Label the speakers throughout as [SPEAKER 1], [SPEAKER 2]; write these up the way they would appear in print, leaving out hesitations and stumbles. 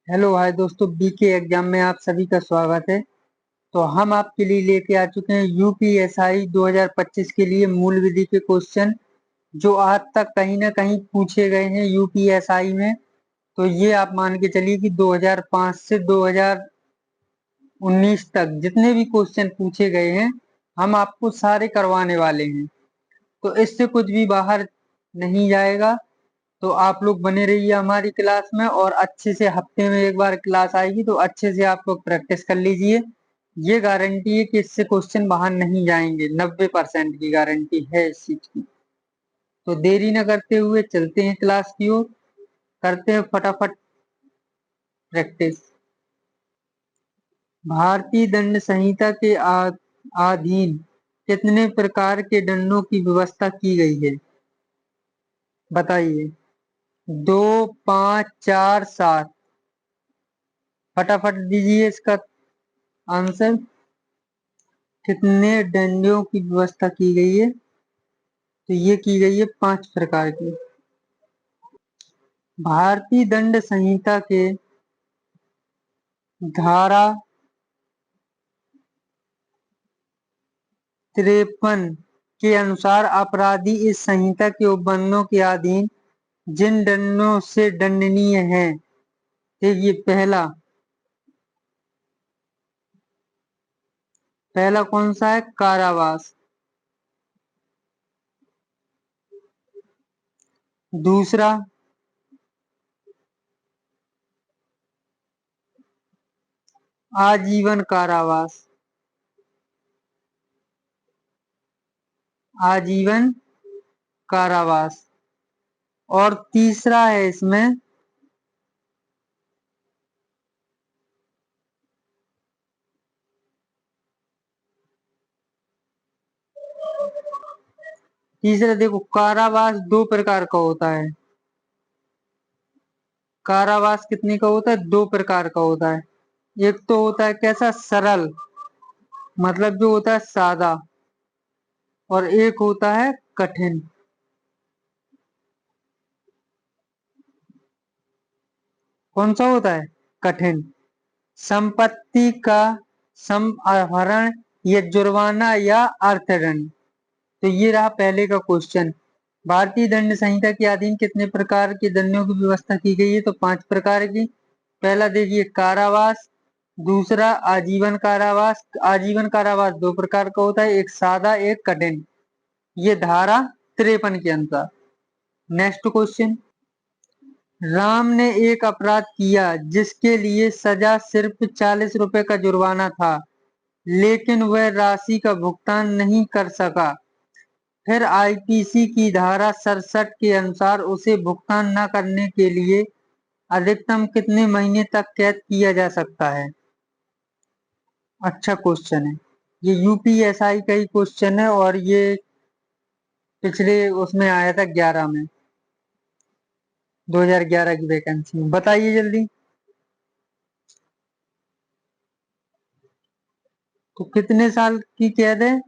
[SPEAKER 1] Hello hi दोस्तों, BK exam में आप सभी का स्वागत है। तो हम आपके लिए लेके आ चुके हैं यूपीएसआई 2025 के लिए मूल विधि के क्वेश्चन जो आज तक कहीं ना कहीं पूछे गए हैं यूपीएसआई में। तो ये आप मान के चलिए कि 2005 से 2019 तक जितने भी क्वेश्चन पूछे गए हैं हम आपको सारे करवाने वाले हैं। तो इससे कुछ भी बाहर नहीं जाएगा। तो आप लोग बने रहिए हमारी क्लास में और अच्छे से हफ्ते में एक बार क्लास आएगी तो अच्छे से आप लोग प्रैक्टिस कर लीजिए। ये गारंटी है कि इससे क्वेश्चन बाहर नहीं जाएंगे, 90% की गारंटी है इस चीज की। तो देरी न करते हुए चलते हैं क्लास की ओर, करते हैं फटाफट प्रैक्टिस। भारतीय दंड संहिता के अधीन कितने प्रकार के दंडों की व्यवस्था की गई है? बताइए। 2, 5, 4, 7। फटाफट दीजिए इसका आंसर। कितने दंडों की व्यवस्था की गई है? तो ये की गई है 5 प्रकार की। भारतीय दंड संहिता के धारा 53 के अनुसार अपराधी इस संहिता के उपबंधों के अधीन जिन दंडों से दंडनीय है, ये पहला कौन सा है? कारावास। दूसरा आजीवन कारावास। आजीवन कारावास। और तीसरा है इसमें तीसरा देखो, कारावास 2 प्रकार का होता है। कारावास कितने का होता है? 2 प्रकार का होता है। एक तो होता है कैसा? सरल, मतलब जो होता है सादा। और एक होता है कठिन। कौन सा होता है? कठिन। संपत्ति का अपहरण या जुर्माना या अर्थदंड। तो ये रहा पहले का क्वेश्चन। भारतीय दंड संहिता के अधीन कितने प्रकार के दंडों की व्यवस्था की गई है? तो 5 प्रकार की। पहला देखिए कारावास। दूसरा आजीवन कारावास। आजीवन कारावास 2 प्रकार का होता है, एक सादा एक कठिन। ये धारा 53 के अनुसार। Next question. राम ने एक अपराध किया जिसके लिए सजा सिर्फ 40 रुपए का जुर्माना था, लेकिन वह राशि का भुगतान नहीं कर सका। फिर आईपीसी की धारा 67 के अनुसार उसे भुगतान न करने के लिए अधिकतम कितने महीने तक कैद किया जा सकता है? अच्छा क्वेश्चन है। ये यूपीएसआई का ही क्वेश्चन है और ये पिछले उसमें आया था 11 में, 2011 की वैकेंसी में। बताइए जल्दी। तो कितने साल की कैद है?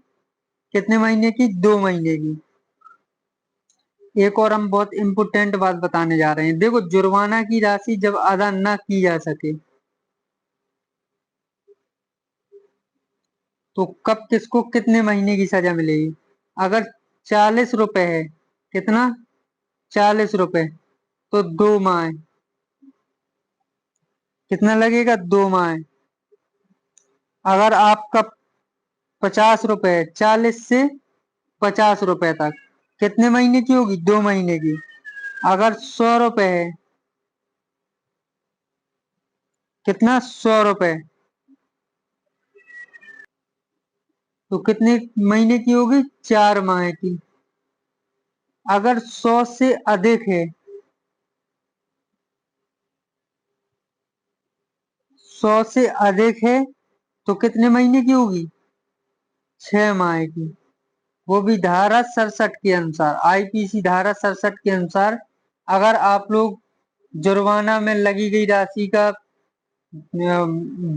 [SPEAKER 1] कितने महीने की? 2 महीने की। एक और हम बहुत इंपोर्टेंट बात बताने जा रहे हैं। देखो, जुर्माना की राशि जब अदा न की जा सके तो कब किसको कितने महीने की सजा मिलेगी? अगर 40 रुपए है, कितना? 40 रुपए, तो 2 माह। कितना लगेगा? 2 माह। अगर आपका 50 रुपए है, 40 से 50 रुपए तक कितने महीने की होगी? 2 महीने की। अगर 100 रुपए है, कितना? 100 रुपए, तो कितने महीने की होगी? 4 माह की। अगर 100 से अधिक है, 100 से अधिक है तो कितने महीने की होगी? 6 माह की। वो भी धारा 67 के अनुसार, आईपीसी धारा 67 के अनुसार। अगर आप लोग जुर्माना में लगी गई राशि का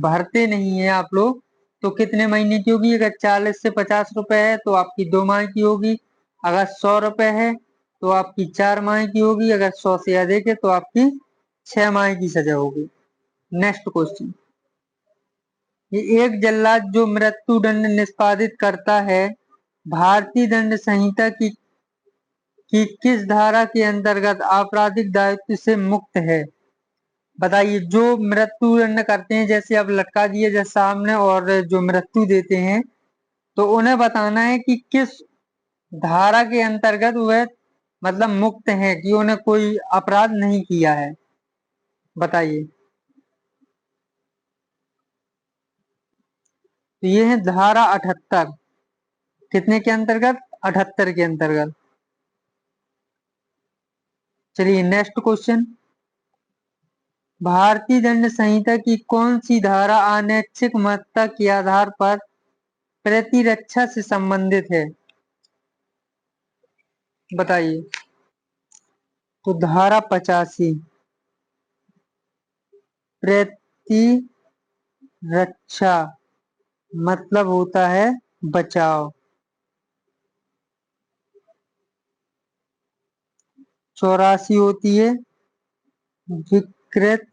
[SPEAKER 1] भरते नहीं है आप लोग, तो कितने महीने की होगी? अगर 40 से 50 रुपए है तो आपकी 2 माह की होगी। अगर 100 रुपए है तो आपकी 4 माह की होगी। अगर 100 से अधिक है तो आपकी 6 माह की सजा होगी। नेक्स्ट क्वेश्चन, ये एक जल्लाद जो मृत्युदंड निष्पादित करता है भारतीय दंड संहिता की किस धारा के अंतर्गत आपराधिक दायित्व से मुक्त है? बताइए। जो मृत्युदंड करते हैं, जैसे अब लटका दिए जैसे सामने, और जो मृत्यु देते हैं, तो उन्हें बताना है कि किस धारा के अंतर्गत वह मतलब मुक्त है, कि उन्हें कोई अपराध नहीं किया है। बताइए। तो ये है धारा 78। कितने के अंतर्गत? 78 के अंतर्गत। चलिए नेक्स्ट क्वेश्चन, भारतीय दंड संहिता की कौन सी धारा अनैच्छिक महत्ता के आधार पर प्रतिरक्षा से संबंधित है? बताइए। तो धारा 85, प्रतिरक्षा मतलब होता है बचाव। 84 होती है विकृत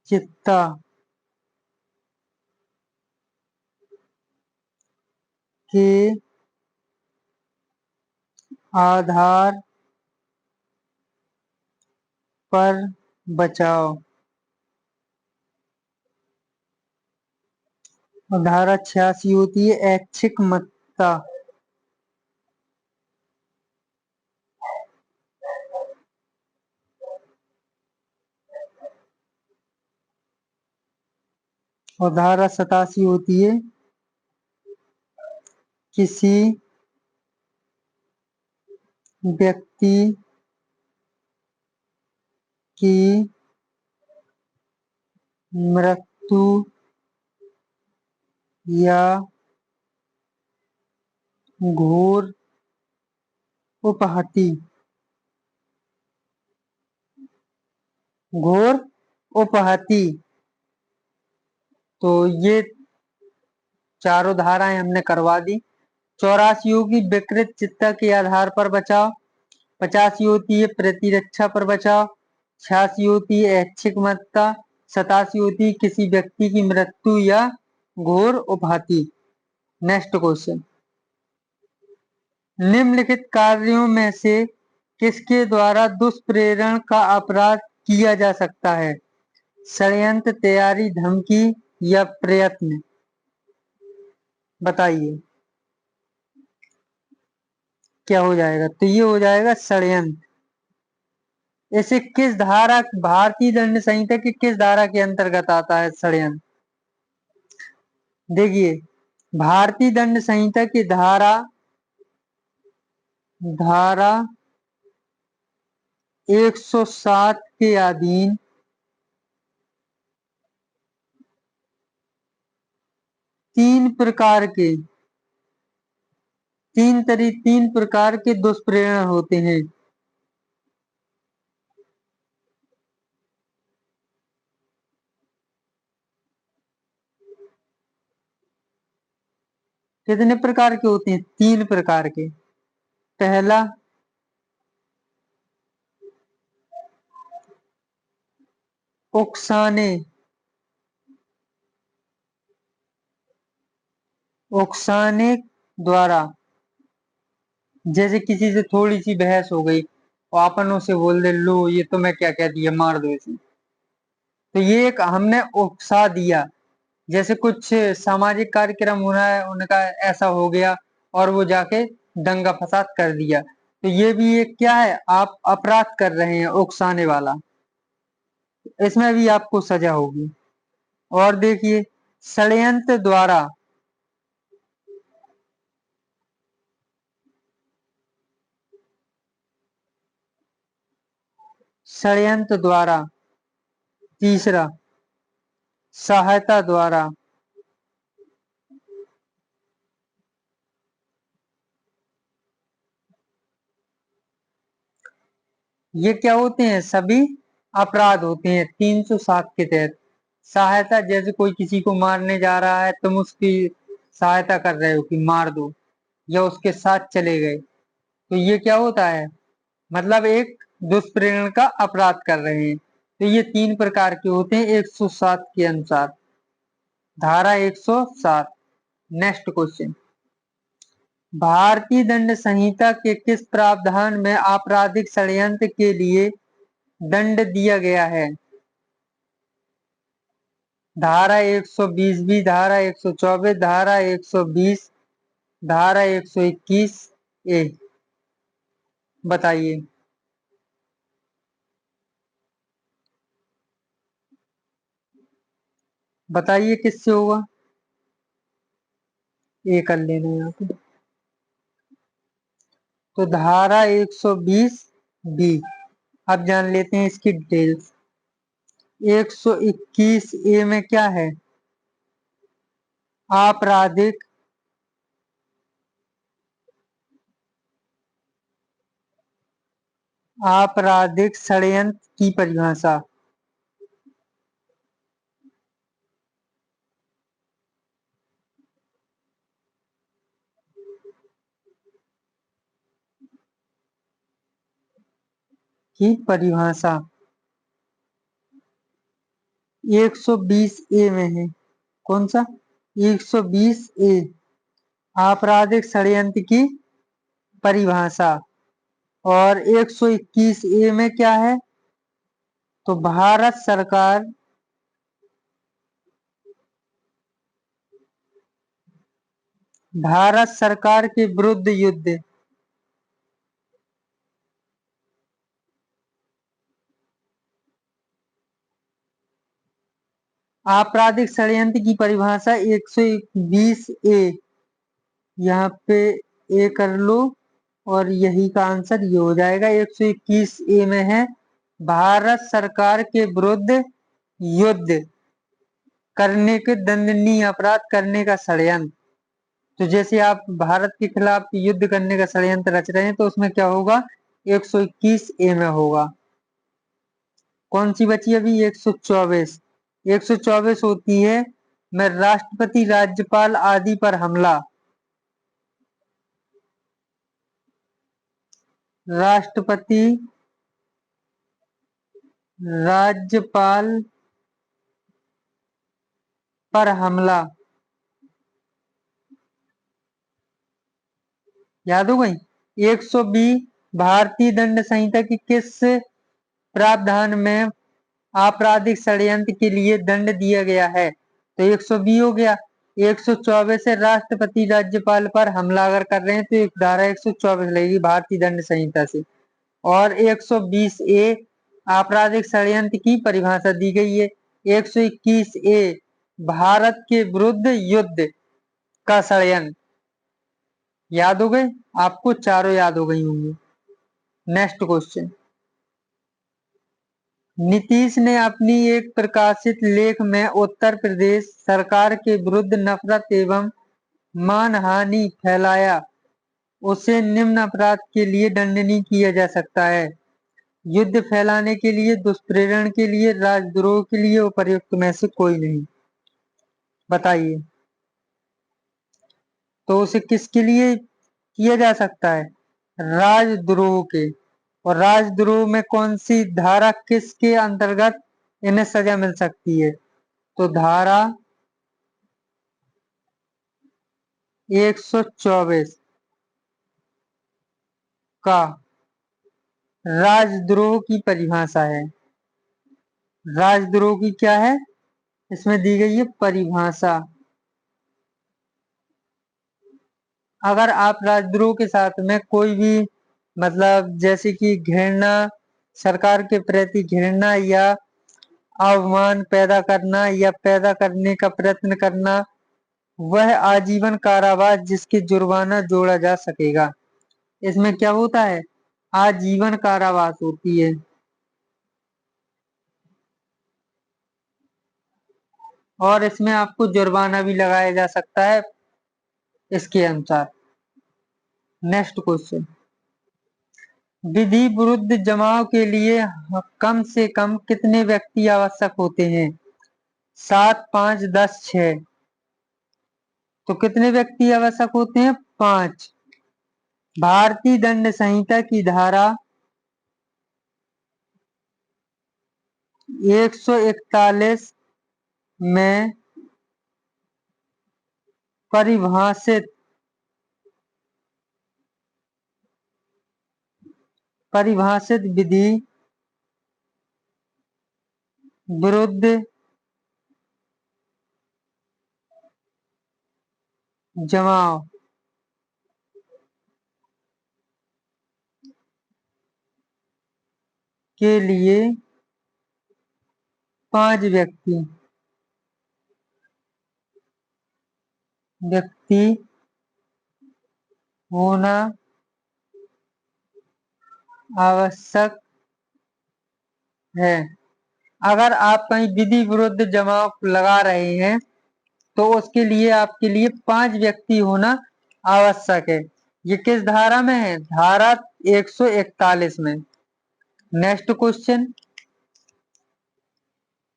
[SPEAKER 1] चित्ता के आधार पर बचाव। और धारा 86 होती है ऐच्छिक महत्ता। और धारा 87 होती है किसी व्यक्ति की मृत्यु या घोर उपहति। घोर उपहति। तो ये चारों धाराएं हमने करवा दी। 84 की विकृत चित्ता के आधार पर बचाव, 85 होती है प्रतिरक्षा पर बचाव, 86 होती है ऐच्छिक महत्ता, 87 होती है किसी व्यक्ति की मृत्यु या घोर उपहति। नेक्स्ट क्वेश्चन, निम्नलिखित कार्यों में से किसके द्वारा दुष्प्रेरण का अपराध किया जा सकता है? षड्यंत्र, तैयारी, धमकी या प्रयत्न। बताइए क्या हो जाएगा? तो ये हो जाएगा षड्यंत्र। इसे किस धारा, भारतीय दंड संहिता की किस धारा के अंतर्गत आता है षड्यंत्र? देखिए, भारतीय दंड संहिता की धारा 107 के अधीन तीन प्रकार के दुष्प्रेरण होते हैं। कितने प्रकार के होते हैं? 3 प्रकार के। पहला, उकसाने द्वारा, जैसे किसी से थोड़ी सी बहस हो गई और अपन उसे बोल दे, लो ये तो मैं क्या कह दिया, मार दो इसे। तो ये एक हमने उकसा दिया। जैसे कुछ सामाजिक कार्यक्रम होना है, उनका ऐसा हो गया और वो जाके दंगा फसाद कर दिया, तो ये भी एक क्या है, आप अपराध कर रहे हैं, उकसाने वाला। इसमें भी आपको सजा होगी। और देखिए, षड्यंत्र द्वारा, षड्यंत्र द्वारा। तीसरा, सहायता द्वारा। ये क्या होते हैं? सभी अपराध होते हैं 307 के तहत। सहायता, जैसे कोई किसी को मारने जा रहा है, तुम उसकी सहायता कर रहे हो कि मार दो, या उसके साथ चले गए, तो ये क्या होता है? मतलब एक दुष्प्रेरण का अपराध कर रहे हैं। तो ये 3 प्रकार के होते हैं 107 के अनुसार, धारा 107। नेक्स्ट क्वेश्चन, भारतीय दंड संहिता के किस प्रावधान में आपराधिक षड्यंत्र के लिए दंड दिया गया है? धारा 120 बी, धारा 124, धारा 120, धारा 121 ए। बताइए। बताइए किससे होगा? ए कर लेना यहाँ पे। तो धारा 120 बी। अब जान लेते हैं इसकी डिटेल्स। 121 ए में क्या है? आपराधिक आपराधिक षड्यंत्र की परिभाषा। की परिभाषा 120 ए में है। कौन सा? 120 ए, आपराधिक षड्यंत्र की परिभाषा। और 121 ए में क्या है? तो भारत सरकार के विरुद्ध युद्ध। आपराधिक षड्यंत्र की परिभाषा 120 ए, यहाँ पे ए कर लो और यही का आंसर ये हो जाएगा। 121 ए में है भारत सरकार के विरुद्ध युद्ध करने के दंडनीय अपराध करने का षड्यंत्र। तो जैसे आप भारत के खिलाफ युद्ध करने का षड्यंत्र रच रहे हैं तो उसमें क्या होगा? 121 ए में होगा। कौन सी बची अभी? 124। 124 होती है मैं राष्ट्रपति राज्यपाल आदि पर हमला। राष्ट्रपति राज्यपाल पर हमला। याद हो गई? 120 भारतीय दंड संहिता की किस प्रावधान में आपराधिक षड्यंत्र के लिए दंड दिया गया है? तो 120 हो गया। 124 से राष्ट्रपति राज्यपाल पर हमला अगर कर रहे हैं तो एक धारा 124 लगेगी भारतीय दंड संहिता से। और 120 ए आपराधिक षड्यंत्र की परिभाषा दी गई है। 121 ए भारत के विरुद्ध युद्ध का षड्यंत्र। याद हो गए? आपको चारों याद हो गई होंगी। नेक्स्ट क्वेश्चन, नीतीश ने अपनी एक प्रकाशित लेख में उत्तर प्रदेश सरकार के विरुद्ध नफरत एवं मानहानि फैलाया, उसे निम्न अपराध के लिए दंडनीय किया जा सकता है। युद्ध फैलाने के लिए, दुष्प्रेरण के लिए, राजद्रोह के लिए, उपर्युक्त में से कोई नहीं। बताइए। तो उसे किसके लिए किया जा सकता है? राजद्रोह के। और राजद्रोह में कौन सी धारा किसके अंतर्गत इन्हें सजा मिल सकती है? तो धारा 124 का राजद्रोह की परिभाषा है। राजद्रोह की क्या है? इसमें दी गई है परिभाषा। अगर आप राजद्रोह के साथ में कोई भी मतलब जैसे कि घृणा, सरकार के प्रति घृणा या अवमान पैदा करना या पैदा करने का प्रयत्न करना, वह आजीवन कारावास जिसके जुर्माना जोड़ा जा सकेगा। इसमें क्या होता है? आजीवन कारावास होती है। और इसमें आपको जुर्माना भी लगाया जा सकता है इसके अनुसार। नेक्स्ट क्वेश्चन, विधि विरुद्ध जमाव के लिए कम से कम कितने व्यक्ति आवश्यक होते हैं? 7, 5, 10, 6। तो कितने व्यक्ति आवश्यक होते हैं? 5। भारतीय दंड संहिता की धारा 141 में परिभाषित विधि विरुद्ध जमाव के लिए 5 व्यक्ति होना आवश्यक है। अगर आप कहीं विधि विरुद्ध जमाव लगा रहे हैं तो उसके लिए आपके लिए 5 व्यक्ति होना आवश्यक है। ये किस धारा में है? धारा 141 में। नेक्स्ट क्वेश्चन,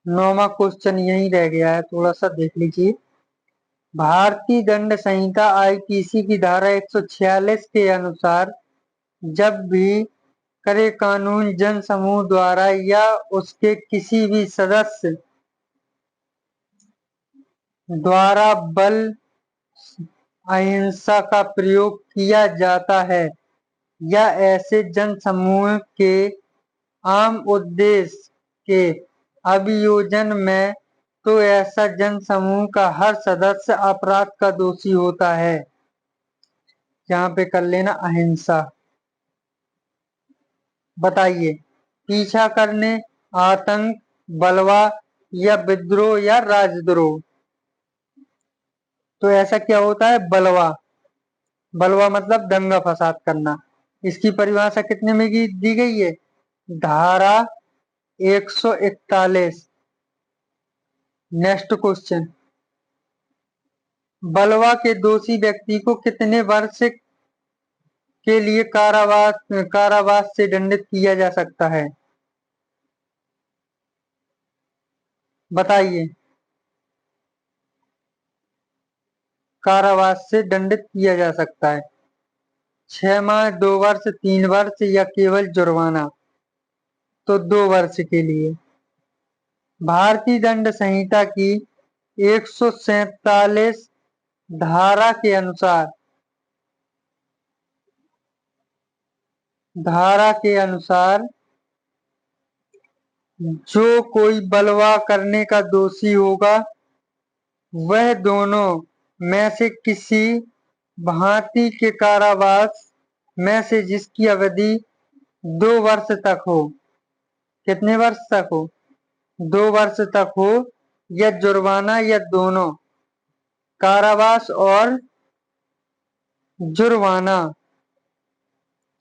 [SPEAKER 1] 9वां क्वेश्चन यही रह गया है, थोड़ा सा देख लीजिए। भारतीय दंड संहिता आईपीसी की धारा 146 के अनुसार जब भी करे कानून जन समूह द्वारा या उसके किसी भी सदस्य द्वारा बल अहिंसा का प्रयोग किया जाता है या ऐसे जन समूह के आम उद्देश्य के अभियोजन में, तो ऐसा जन समूह का हर सदस्य अपराध का दोषी होता है। यहाँ पे कर लेना अहिंसा। बताइए, पीछा करने, आतंक, बलवा या विद्रोह या राजद्रोह। तो ऐसा क्या होता है? बलवा। बलवा मतलब दंगा फसाद करना। इसकी परिभाषा कितने में दी गई है? धारा 141। नेक्स्ट क्वेश्चन, बलवा के दोषी व्यक्ति को कितने वर्ष के लिए कारावास से दंडित किया जा सकता है? बताइए। कारावास से दंडित किया जा सकता है 6 माह, 2 वर्ष, 3 वर्ष या केवल जुर्माना? तो 2 वर्ष के लिए। भारतीय दंड संहिता की 147 धारा के अनुसार जो कोई बलवा करने का दोषी होगा वह दोनों में से किसी भांति के कारावास में से जिसकी अवधि 2 वर्ष तक हो। कितने वर्ष तक हो? 2 वर्ष तक हो, या जुर्माना या दोनों। कारावास और जुर्माना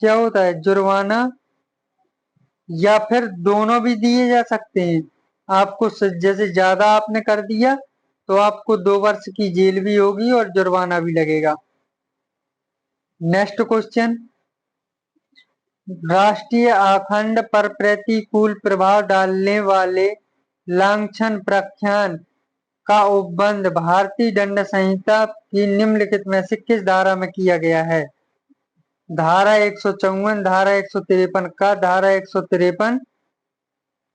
[SPEAKER 1] क्या होता है? जुर्माना या फिर दोनों भी दिए जा सकते हैं। आपको जैसे ज्यादा आपने कर दिया तो आपको 2 वर्ष की जेल भी होगी और जुर्माना भी लगेगा। नेक्स्ट क्वेश्चन, राष्ट्रीय अखंड पर प्रतिकूल प्रभाव डालने वाले लांछन प्रख्यान का उपबंध भारतीय दंड संहिता की निम्नलिखित में से किस धारा में किया गया है? धारा 154, धारा 153 का, धारा 153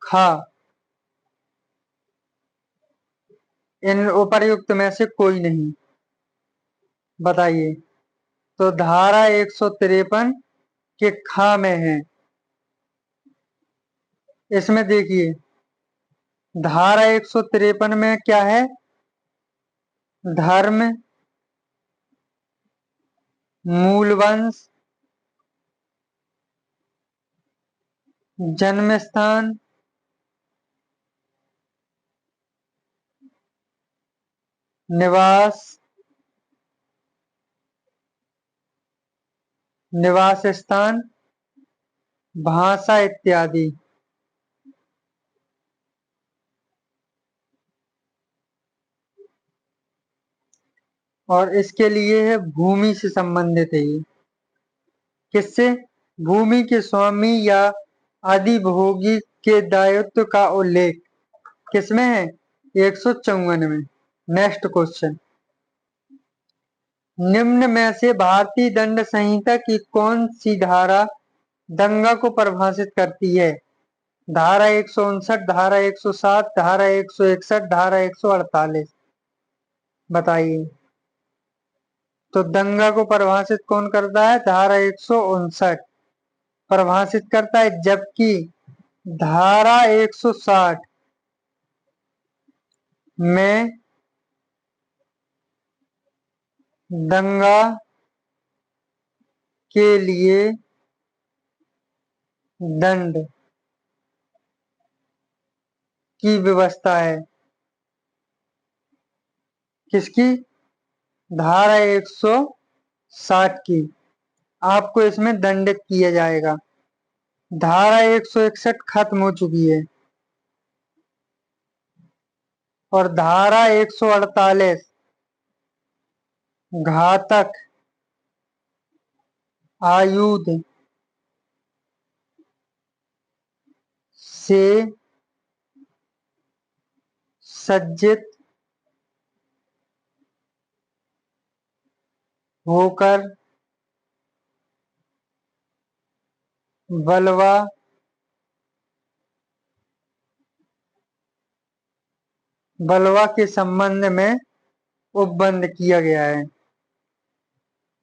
[SPEAKER 1] खा। इन उपर्युक्त में से कोई नहीं। बताइए। तो धारा 153 के खा में है। इसमें देखिए, धारा 153 में क्या है? धर्म, मूल वंश, जन्म स्थान, निवास स्थान, भाषा इत्यादि। और इसके लिए है भूमि से संबंधित है ये। किससे? भूमि के स्वामी या अधिभोगी के दायित्व का उल्लेख किसमें है? 154 में। नेक्स्ट क्वेश्चन, निम्न में से भारतीय दंड संहिता की कौन सी धारा दंगा को परिभाषित करती है? धारा 159, धारा 107, धारा 161, धारा 148। बताइए। तो दंगा को परिभाषित कौन करता है? धारा 159 परिभाषित करता है, जबकि धारा 160 में दंगा के लिए दंड की व्यवस्था है। किसकी? धारा 160 की। आपको इसमें दंडित किया जाएगा। धारा 161 खत्म हो चुकी है और धारा 148 घातक आयुध से सज्जित होकर बलवा के संबंध में उपबंध किया गया है।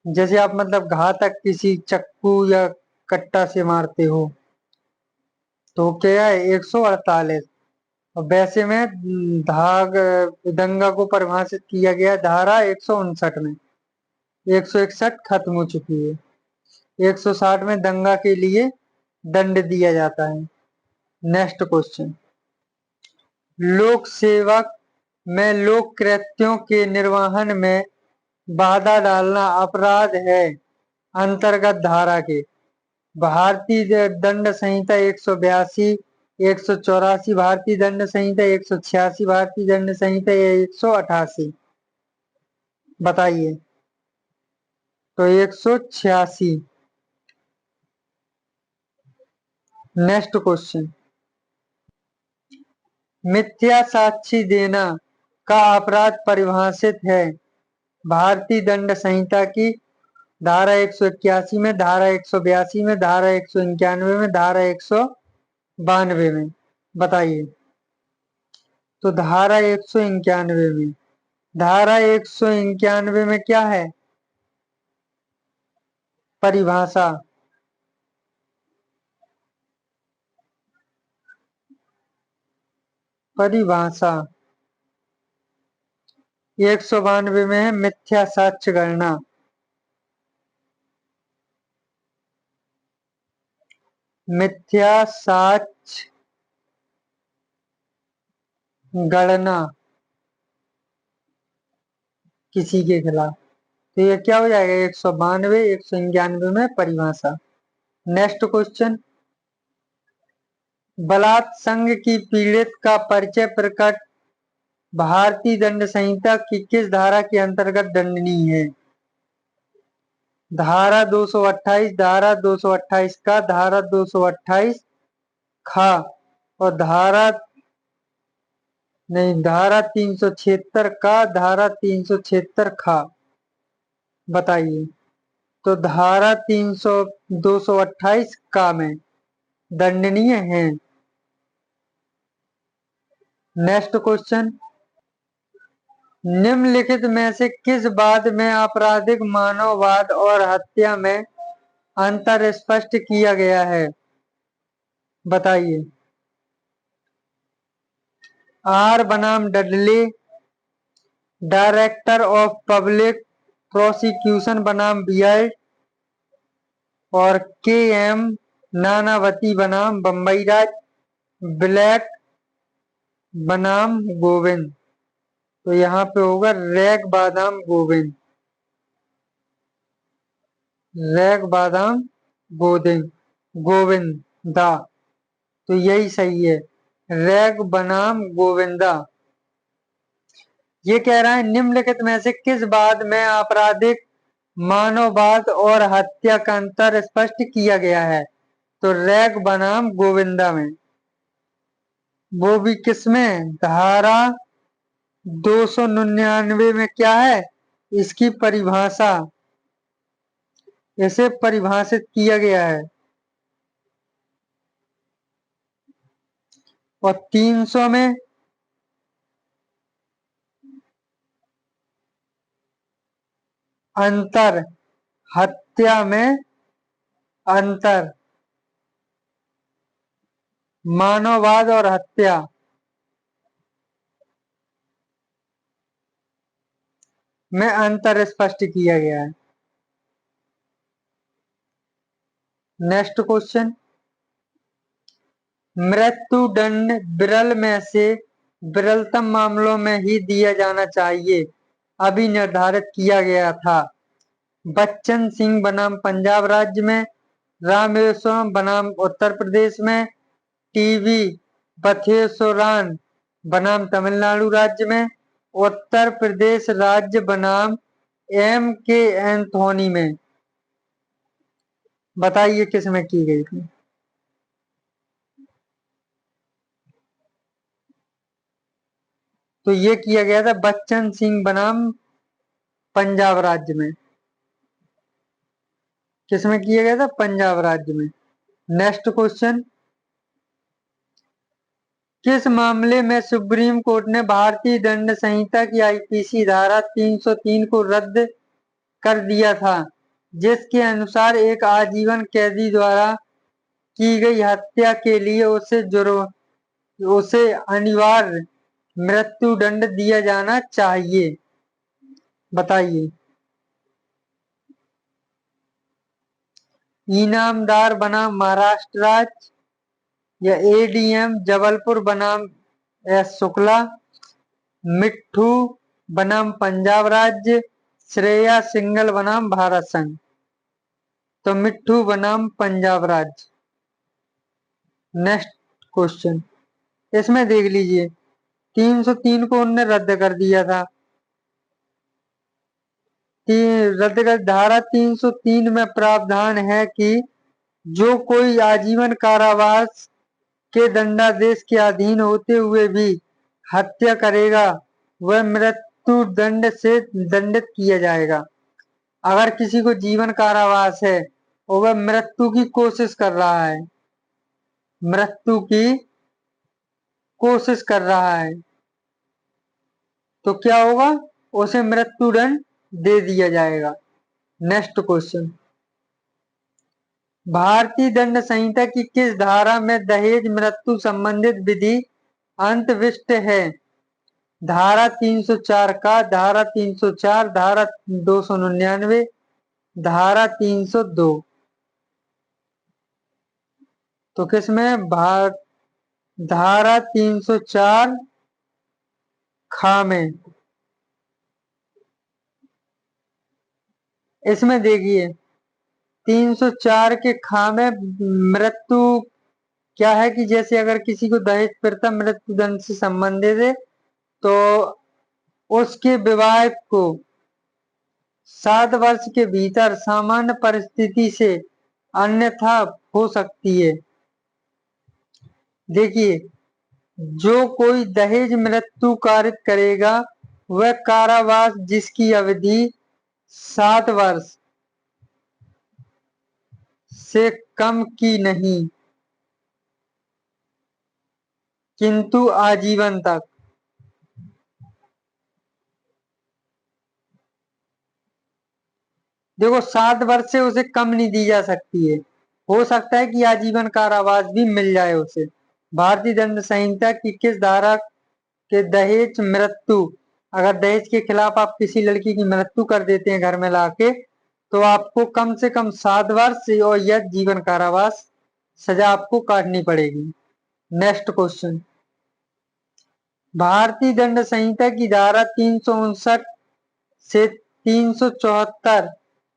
[SPEAKER 1] जैसे आप मतलब घातक किसी चक्कू या कट्टा से मारते हो तो क्या है? 148। और वैसे में धाग दंगा को परिभाषित किया गया धारा 159 में। 161 खत्म हो चुकी है। 160 में दंगा के लिए दंड दिया जाता है। Next question. लोक सेवक में लोक कृत्यों के निर्वहन में बाधा डालना अपराध है अंतर्गत धारा के। भारतीय दंड संहिता 182, 184, भारतीय दंड संहिता 186, भारतीय दंड संहिता 188। बताइए। तो 186। Next question. मिथ्या साक्षी देना का अपराध परिभाषित है भारतीय दंड संहिता की धारा 181 में, धारा 182 में, धारा 191 में, धारा 192 में। बताइए। तो धारा 191 में। धारा 191 में क्या है? परिभाषा। परिभाषा 192 में है मिथ्या साक्ष्य गणना। मिथ्या साक्ष्य गणना किसी के खिलाफ। तो ये क्या हो जाएगा? 192, 191 में परिभाषा। Next question. बलात्संग की पीड़ित का परिचय प्रकट भारतीय दंड संहिता की किस धारा के अंतर्गत दंडनीय है? धारा 228, धारा 228 का, धारा 228 खा और धारा 376 का, धारा 376 खा। बताइए। तो धारा 228 का में दंडनीय है। Next question. निम्नलिखित में से किस बात में आपराधिक मानववाद और हत्या में अंतर स्पष्ट किया गया है? बताइए। आर बनाम Dudley, director of public prosecution बनाम बियर्ड और के एम नानावती बनाम बम्बई राज, ब्लैक बनाम गोविंद। तो यहाँ पे होगा रैग बादाम गोविंद। रैग बादाम गोविंद गोविंदा। तो यही सही है, रैग बनाम गोविंदा। ये कह रहा है निम्नलिखित में से किस बात में आपराधिक मानववाद और हत्या का अंतर स्पष्ट किया गया है? तो रैग बनाम गोविंदा में। वो भी किसमें? धारा 299 में क्या है? इसकी परिभाषा। इसे परिभाषित किया गया है। और 300 में अंतर, हत्या में अंतर, मानववाद और हत्या में अंतर स्पष्ट किया गया है। नेक्स्ट क्वेश्चन, मृत्युदंड विरल में से विरलतम मामलों में ही दिया जाना चाहिए अभी निर्धारित किया गया था। बच्चन सिंह बनाम पंजाब राज्य में, रामेश्वरम बनाम उत्तर प्रदेश में, टीवी बथेश्वरान बनाम तमिलनाडु राज्य में, उत्तर प्रदेश राज्य बनाम एम के एंथोनी में। बताइए किसमें की गई थी। तो ये किया गया था बच्चन सिंह बनाम पंजाब राज्य में। किसमें किया गया था? पंजाब राज्य में। नेक्स्ट क्वेश्चन, किस मामले में सुप्रीम कोर्ट ने भारतीय दंड संहिता की आईपीसी धारा 303 को रद्द कर दिया था, जिसके अनुसार एक आजीवन कैदी द्वारा की गई हत्या के लिए उसे अनिवार्य मृत्युदंड दिया जाना चाहिए? बताइए। इनामदार बनाम महाराष्ट्र राज्य, या एडीएम जबलपुर बनाम एस शुक्ला, मिट्ठू बनाम पंजाब राज्य, श्रेया सिंगल बनाम भारत संघ। तो मिट्ठू बनाम पंजाब राज्य। नेक्स्ट क्वेश्चन, इसमें देख लीजिए 303 को उनने रद्द कर दिया था। रद्द कर धारा 303 में प्रावधान है कि जो कोई आजीवन कारावास के दंडादेश के अधीन होते हुए भी हत्या करेगा वह मृत्यु दंड से दंडित किया जाएगा। अगर किसी को जीवन कारावास है और वह मृत्यु की कोशिश कर रहा है, मृत्यु की कोशिश कर रहा है, तो क्या होगा? उसे मृत्युदंड दे दिया जाएगा। नेक्स्ट क्वेश्चन, भारतीय दंड संहिता की किस धारा में दहेज मृत्यु संबंधित विधि अंतर्विष्ट है? धारा 304 का, धारा 304, धारा 299, धारा 302। तो किसमें? धारा 304 खा में। इसमें देखिए 304 के खा में मृत्यु क्या है कि जैसे अगर किसी को दहेज प्रथा मृत्यु दंड से संबंधित है तो उसके विवाह को 7 वर्ष के भीतर सामान्य परिस्थिति से अन्यथा हो सकती है। देखिए, जो कोई दहेज मृत्यु कारित करेगा वह कारावास जिसकी अवधि 7 वर्ष से कम की नहीं किंतु आजीवन तक। देखो 7 वर्ष से उसे कम नहीं दी जा सकती है, हो सकता है कि आजीवन कारावास भी मिल जाए उसे। भारतीय दंड संहिता की किस धारा के दहेज मृत्यु, अगर दहेज के खिलाफ आप किसी लड़की की मृत्यु कर देते हैं घर में लाके, तो आपको कम से कम 7 वर्ष और या जीवन कारावास सजा आपको काटनी पड़ेगी। नेक्स्ट क्वेश्चन, भारतीय दंड संहिता की धारा 359 से 374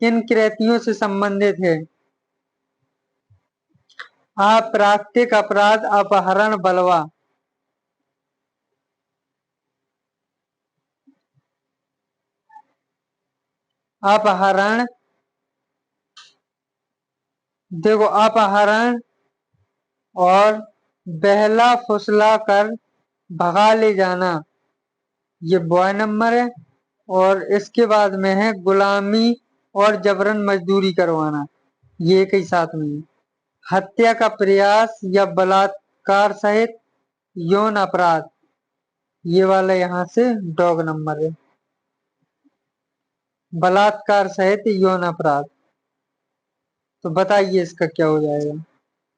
[SPEAKER 1] किन कृतियों से संबंधित है? अप्राकृतिक अपराध, अपहरण, बलवा। अपहरण, देखो अपहरण और बहला फुसला कर भगा ले जाना, ये बॉय नंबर है। और इसके बाद में है गुलामी और जबरन मजदूरी करवाना, ये कई साथ में है। हत्या का प्रयास या बलात्कार सहित यौन अपराध, ये वाला यहाँ से डॉग नंबर है। बलात्कार सहित यौन अपराध, तो बताइए इसका क्या हो जाएगा।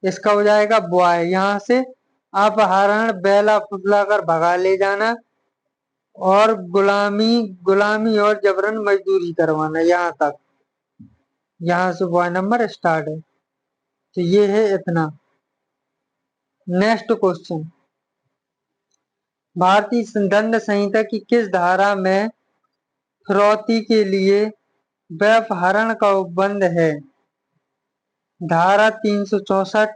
[SPEAKER 1] इसका हो जाएगा बॉय, यहाँ से अपहरण, बेला फुसला कर भगा ले जाना, और गुलामी, गुलामी और जबरन मजदूरी करवाना, यहाँ तक, यहाँ से बॉय नंबर स्टार्ट है। तो ये है इतना। नेक्स्ट क्वेश्चन, भारतीय दंड संहिता की किस धारा में फिरौती के लिए व्यपहरण का उपबंध है? धारा 364,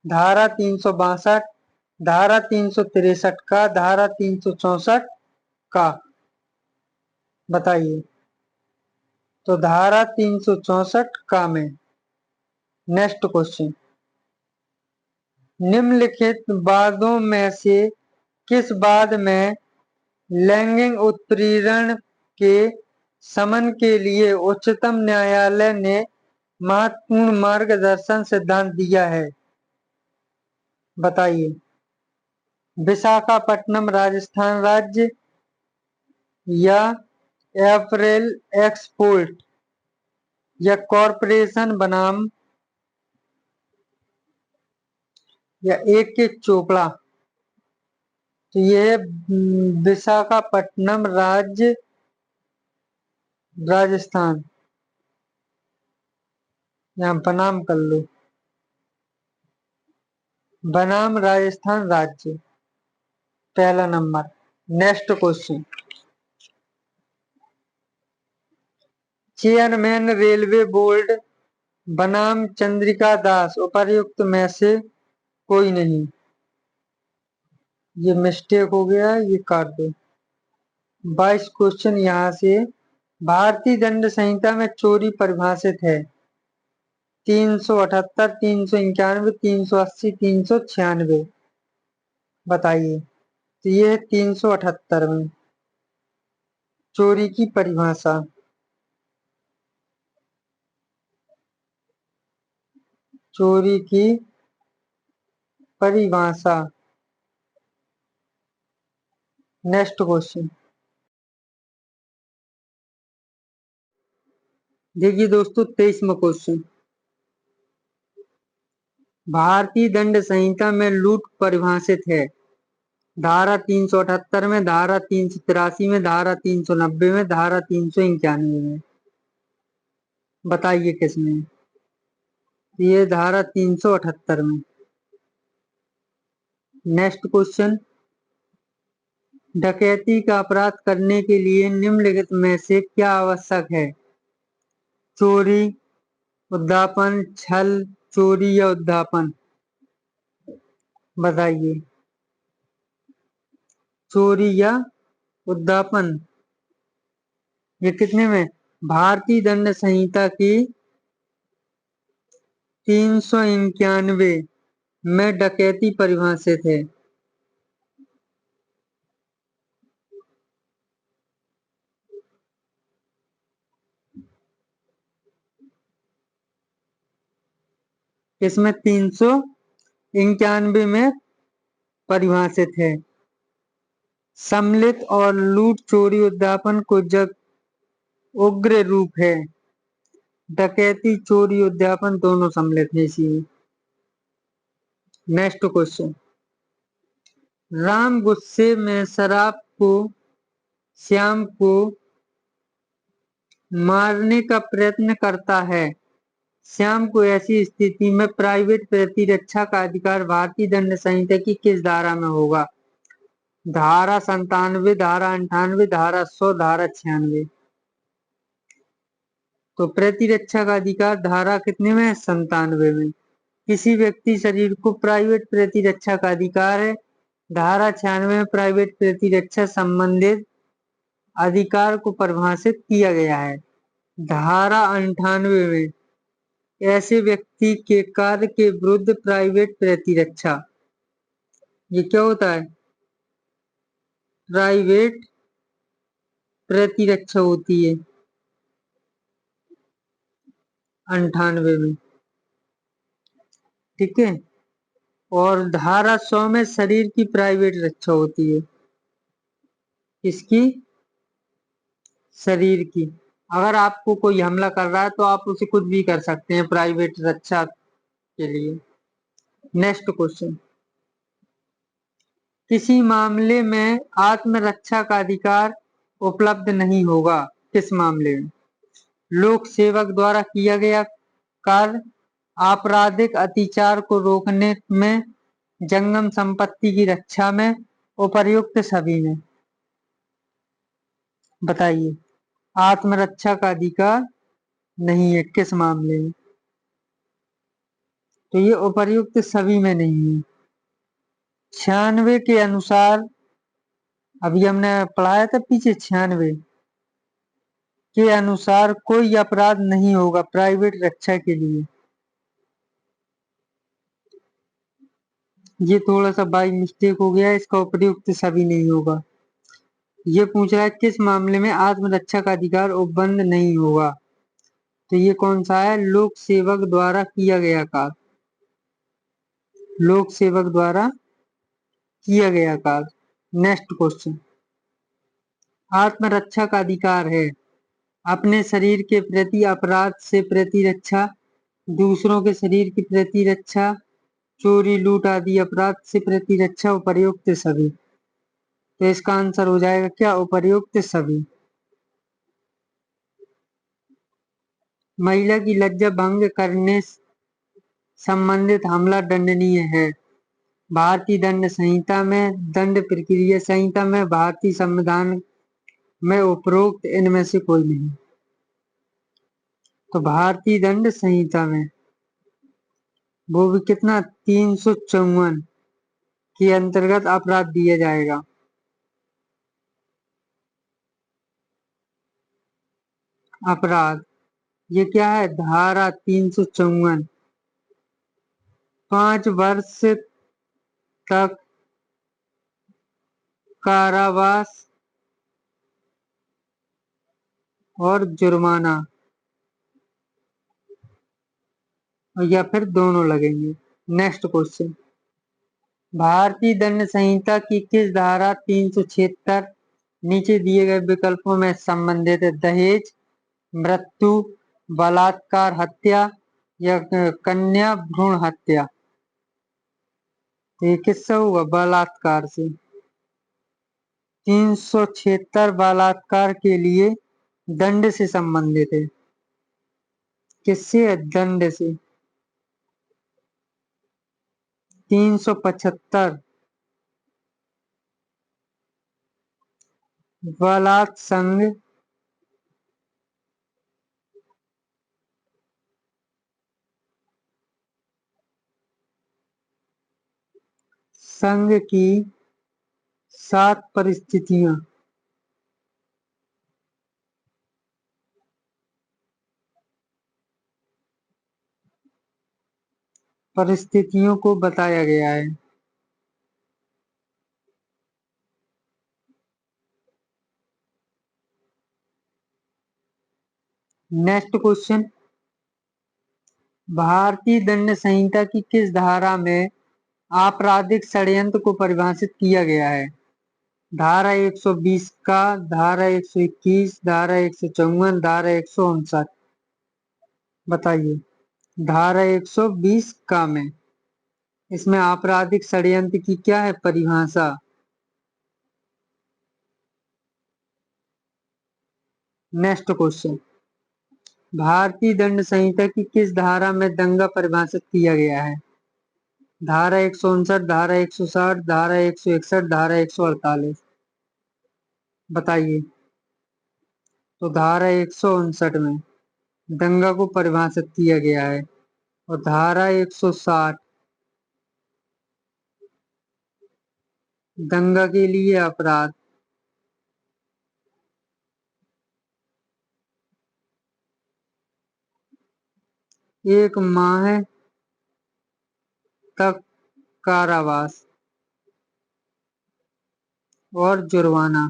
[SPEAKER 1] धारा 362, धारा 363 का, धारा 364 का, बताइए। तो धारा 364 का में। नेक्स्ट क्वेश्चन, निम्नलिखित वादों में से किस वाद में लैंगिक उत्पीड़न के शमन के लिए उच्चतम न्यायालय ने महत्वपूर्ण मार्गदर्शन सिद्धांत दिया है? बताइए। विशाखापट्टनम राजस्थान राज्य, या अप्रैल एक्सपोर्ट, या कॉरपोरेशन बनाम, या एक के चोपड़ा। तो ये है विशाखापट्टनम राज्य राजस्थान, यहाँ बनाम कर लो, बनाम राजस्थान राज्य, पहला number. Next question, chairman railway board बनाम चंद्रिका दास उपर्युक्त में से कोई नहीं। ये मिस्टेक हो गया, ये काट दो। 22 क्वेश्चन यहाँ से, भारतीय दंड संहिता में चोरी परिभाषित है 378, 391, 380, 396। बताइए। तो ये है 378 में चोरी की परिभाषा। चोरी की परिभाषा। नेक्स्ट क्वेश्चन, देखिए दोस्तों 23वां क्वेश्चन, भारतीय दंड संहिता में लूट परिभाषित है धारा 378 में, धारा 383 में, धारा 390 में, धारा 391 में। बताइए किसमें? ये धारा 378 में। नेक्स्ट क्वेश्चन, डकैती का अपराध करने के लिए निम्नलिखित में से क्या आवश्यक है? चोरी, उद्यापन, छल, चोरी या उद्यापन। बताइए। चोरी या उद्यापन, ये कितने में? भारतीय दंड संहिता की 391 में डकैती परिभाषित है। इसमें 391 में परिभाषित है। सम्मिलित और लूट, चोरी, उद्यापन को जब उग्र रूप है। डकैती, चोरी, उद्यापन दोनों सम्मिलित है इसी में। नेक्स्ट क्वेश्चन, राम गुस्से में शराब को श्याम को मारने का प्रयत्न करता है। श्याम को ऐसी स्थिति में प्राइवेट प्रतिरक्षा का अधिकार भारतीय दंड संहिता की किस धारा में होगा? धारा 97, धारा 98, धारा 100, धारा 96। तो प्रतिरक्षा का अधिकार धारा कितने में? 97 में। किसी व्यक्ति शरीर को प्राइवेट प्रतिरक्षा का अधिकार है, धारा 96 में प्राइवेट प्रतिरक्षा संबंधित अधिकार को परिभाषित किया गया है। धारा 98 में ऐसे व्यक्ति के कार्य के विरुद्ध प्राइवेट प्रतिरक्षा, ये क्या होता है? प्राइवेट प्रतिरक्षा होती है 98 में। ठीक है। और धारा 100 में शरीर की प्राइवेट रक्षा होती है। किसकी? शरीर की। अगर आपको कोई हमला कर रहा है तो आप उसे कुछ भी कर सकते हैं प्राइवेट रक्षा के लिए। नेक्स्ट क्वेश्चन, किसी मामले में आत्मरक्षा का अधिकार उपलब्ध नहीं होगा। किस मामले में? लोक सेवक द्वारा किया गया कार्य, आपराधिक अत्याचार को रोकने में, जंगम संपत्ति की रक्षा में, उपर्युक्त सभी में। बताइए, आत्मरक्षा का अधिकार नहीं है किस मामले में? तो ये उपर्युक्त सभी में नहीं है। 96 के अनुसार, अभी हमने पढ़ाया था पीछे, 96 के अनुसार कोई अपराध नहीं होगा प्राइवेट रक्षा के लिए। ये थोड़ा सा बाई मिस्टेक हो गया है, इसका उपयुक्त सभी नहीं होगा। ये पूछ रहा है किस मामले में आत्मरक्षा का अधिकार उपबंध नहीं होगा। तो ये कौन सा है? लोक सेवक द्वारा किया गया कार्य। लोक सेवक द्वारा किया गया कार्य। नेक्स्ट क्वेश्चन, आत्मरक्षा का अधिकार है अपने शरीर के प्रति अपराध से प्रतिरक्षा, दूसरों के शरीर की प्रतिरक्षा, चोरी लूट आदि अपराध से प्रतिरक्षा, उपर्युक्त सभी। तो इसका आंसर हो जाएगा क्या? उपर्युक्त सभी। महिला की लज्जा भंग करने संबंधित हमला दंडनीय है। भारतीय दंड संहिता में, दंड प्रक्रिया संहिता में, भारतीय संविधान में उपरोक्त इनमें से कोई नहीं। तो भारतीय दंड संहिता में, वो भी कितना, 354 के अंतर्गत अपराध दिया जाएगा। अपराध, ये क्या है? धारा 354, 5 वर्ष तक कारावास और जुर्माना, या फिर दोनों लगेंगे। नेक्स्ट क्वेश्चन, भारतीय दंड संहिता की किस धारा 376 नीचे दिए गए विकल्पों में संबंधित है? दहेज, मृत्यु, बलात्कार हत्या, या कन्या भ्रूण हत्या। तो ये किससे होगा? बलात्कार से। 376 बलात्कार के लिए दंड से संबंधित है। किससे है? दंड से। 375 बलात्संग संघ की 7 परिस्थितियां। परिस्थितियों को बताया गया है। नेक्स्ट क्वेश्चन, भारतीय दंड संहिता की किस धारा में आपराधिक षड्यंत्र को परिभाषित किया गया है? धारा 120 का, धारा 121, धारा 154, धारा 159। बताइए, धारा 120 का में, इसमें आपराधिक षड्यंत्र की क्या है परिभाषा? नेक्स्ट क्वेश्चन, भारतीय दंड संहिता की किस धारा में दंगा परिभाषित किया गया है? धारा 159, धारा 160, धारा 161, धारा 148। बताइए। तो धारा 159 में दंगा को परिभाषित किया गया है, और धारा 160 दंगा के लिए अपराध। एक माह तक कारावास और जुर्माना।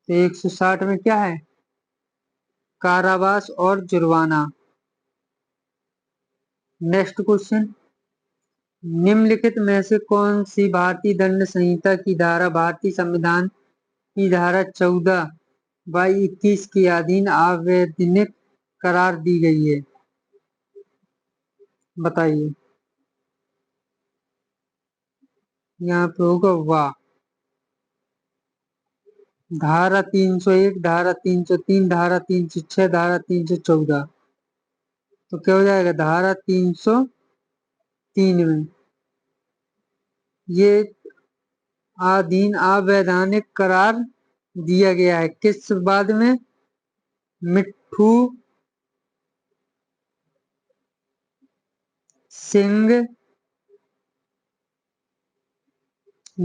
[SPEAKER 1] तो 160 में क्या है? कारावास और जुर्माना। नेक्स्ट क्वेश्चन, निम्नलिखित में से कौन सी भारतीय दंड संहिता की धारा भारतीय संविधान की धारा 14/21 के अधीन अवैधानिक करार दी गई है? बताइए। यहाँ पे होगा वाह। धारा 301, धारा 303, धारा 306, धारा 314। तो क्या हो जाएगा? धारा 303 में ये अधीन अवैधानिक करार दिया गया है। किस बाद में? मिट्ठू सिंह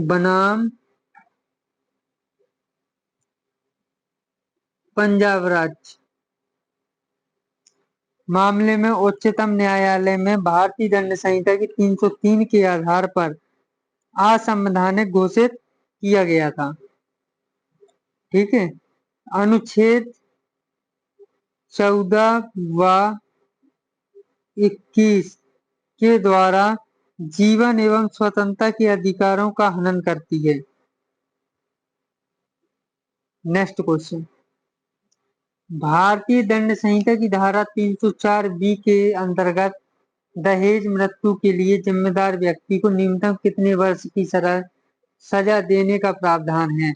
[SPEAKER 1] बनाम पंजाब राज्य मामले में उच्चतम न्यायालय में भारतीय दंड संहिता की 303 के आधार पर असंवैधानिक घोषित किया गया था। ठीक है। अनुच्छेद 14/21 के द्वारा जीवन एवं स्वतंत्रता के अधिकारों का हनन करती है। Next question. भारतीय दंड संहिता की धारा 304 बी के अंतर्गत दहेज मृत्यु के लिए जिम्मेदार व्यक्ति को न्यूनतम कितने वर्ष की सजा देने का प्रावधान है?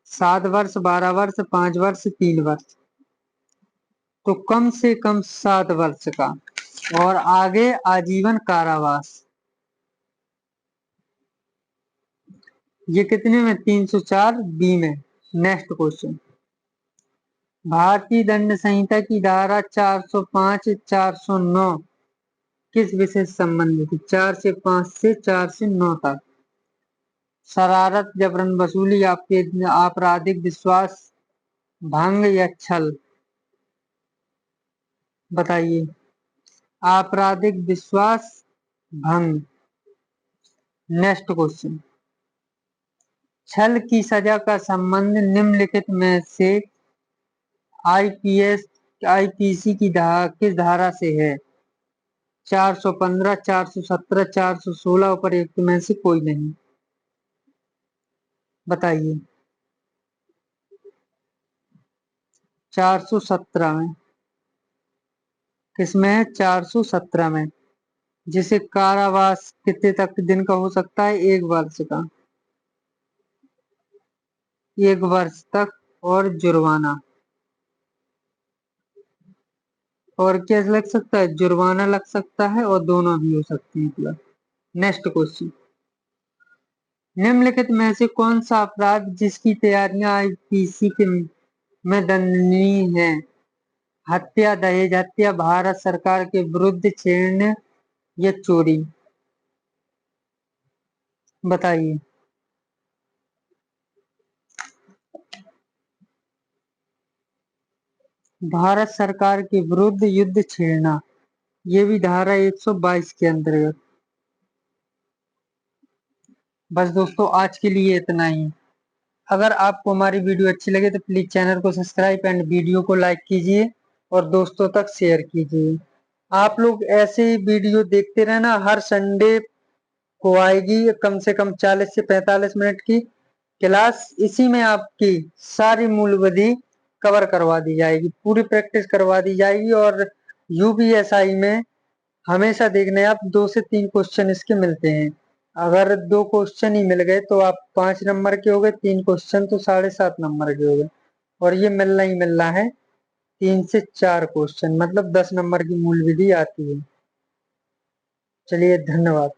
[SPEAKER 1] 7 वर्ष, 12 वर्ष, 5 वर्ष, 3 वर्ष। तो कम से कम 7 वर्ष का और आगे आजीवन कारावास। ये कितने में? 304 बी में। Next question. भारतीय दंड संहिता की धारा 405, 409 किस विषय से संबंधित है? 4 से 5 से 4 से 9 तक। शरारत, जबरन वसूली, आपके आपराधिक विश्वास भंग या छल। बताइए। आपराधिक विश्वास भंग। Next question. छल की सजा का संबंध निम्नलिखित में से आईपीसी की किस धारा से है? 415, 417, 416 उपर्युक्त में से कोई नहीं। बताइए। 417 में। किसमें है? 417 में। जिसे कारावास कितने तक दिन का हो सकता है? 1 वर्ष का। 1 वर्ष तक और जुर्माना। और क्या लग सकता है? जुर्माना लग सकता है और दोनों भी हो सकते हैं मतलब। Next question. निम्नलिखित में से कौन सा अपराध जिसकी तैयारियां आईपीसी के में दंडनीय है? हत्या, दहेज हत्या, भारत सरकार के विरुद्ध छेड़ने या चोरी। बताइए। भारत सरकार के विरुद्ध युद्ध छेड़ना, ये भी धारा 122 के अंतर्गत। बस दोस्तों आज के लिए इतना ही। अगर आपको हमारी वीडियो अच्छी लगे तो प्लीज चैनल को सब्सक्राइब एंड वीडियो को लाइक कीजिए और दोस्तों तक शेयर कीजिए। आप लोग ऐसे ही वीडियो देखते रहना। हर संडे को आएगी कम से कम 40 से 45 मिनट की क्लास। इसी में आपकी सारी मूल विधि कवर करवा दी जाएगी, पूरी प्रैक्टिस करवा दी जाएगी। और यूपीएसआई में हमेशा देखने आप 2 से 3 क्वेश्चन इसके मिलते हैं। अगर 2 क्वेश्चन ही मिल गए तो आप 5 नंबर के हो गए, 3 क्वेश्चन तो 7.5 नंबर के हो गए। और ये मिलना ही मिलना है 3 से 4 क्वेश्चन, मतलब 10 नंबर की मूल विधि आती है। चलिए धन्यवाद।